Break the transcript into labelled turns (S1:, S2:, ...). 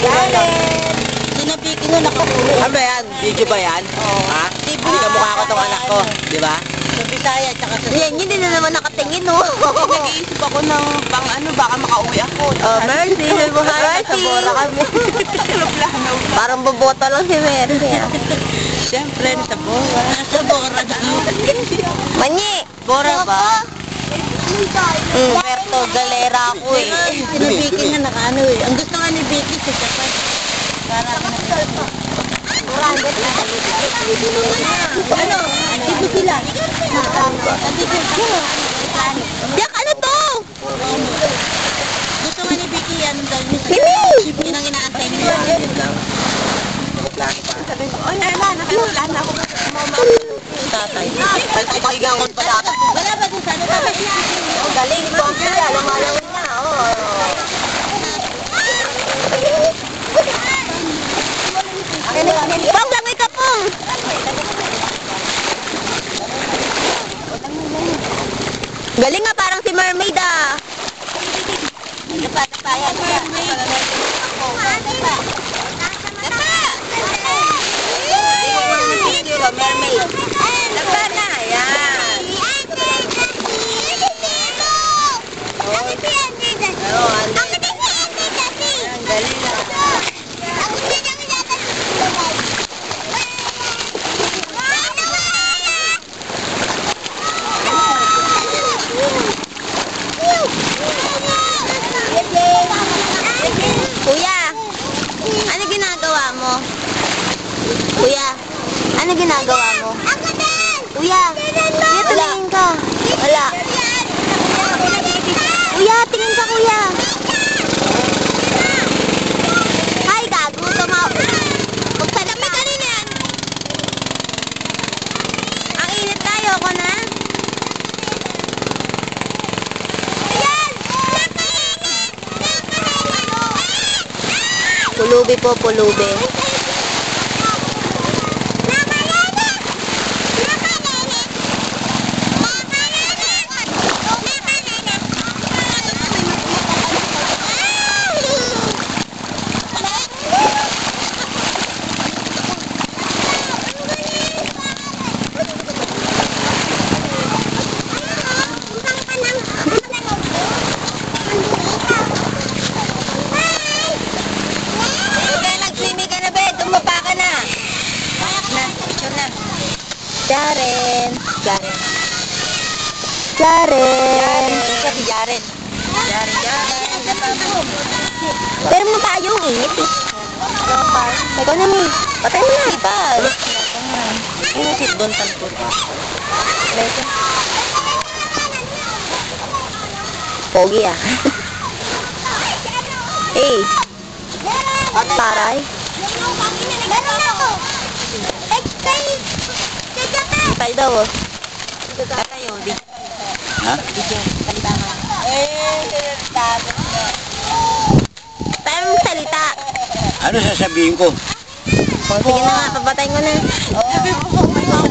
S1: Galen! Sinabiki nyo nakatulog.
S2: Ano ba yan? Video ba yan?
S1: Oo.
S2: Ha? Hindi ka mukha ko tong anak ko. Di ba?
S1: Sa Bisaya, tsaka sa...
S3: Yan, hindi na naman nakatingin, no?
S2: Nag-iisip ako ng pang ano, baka makauwi ako.
S3: Oh, Mercy, may buhay. Sa Bora kami. Parang boboto lang si Mercy.
S2: Siyempre, sa Bora.
S1: Sa Bora na.
S3: Manyi!
S1: Bora ba?
S3: Roberto Galera ako eh.
S1: Sinabiki nga nakaano eh. Ang gusto nga ni Vicky sa Japan. Para ano? Dito sila.
S3: Yak, ano to?
S1: Gusto nga ni Vicky yan dahil ni
S3: Sini!
S1: yun ang inaantay niya.
S2: Sabi ko, oh, wala na ako.
S1: Tatay.
S2: Pagpapahigangon pala ako.
S1: Wala ba din sana? Tapos niya.
S3: Oh, galing ito ang sila. Lumalawin na. Oh. Pong, langoy ka, Pong! Galing nga, parang si Mermaid ah.
S1: Napatapayan.
S3: Mermaid. Lapa na, yan. Galing na. Kuya, ano ginagawa mo? Kuya, ano ginagawa mo? Kuya, kuya, tingin ka. Wala. Kuya, tingin ka, kuya. Hi, gago. Magsadap na kanina yan. Ang init tayo ko na. Pulubi po, pulubi. Jaren. Jaren. Jaren.
S1: Sabi Jaren.
S3: Pero mo tayo ang init eh. Ikaw na, Mi. Patay mo na. Ipag.
S1: Usit doon talpo.
S3: Pogi ah. Eh. Taray. Tayo daw oh.
S1: Tayo, di.
S2: Ha?
S3: Tayo mong salita.
S2: Ano sasabihin ko?
S3: O, sige na nga, papatay ko na.
S1: Sabi mo, may mga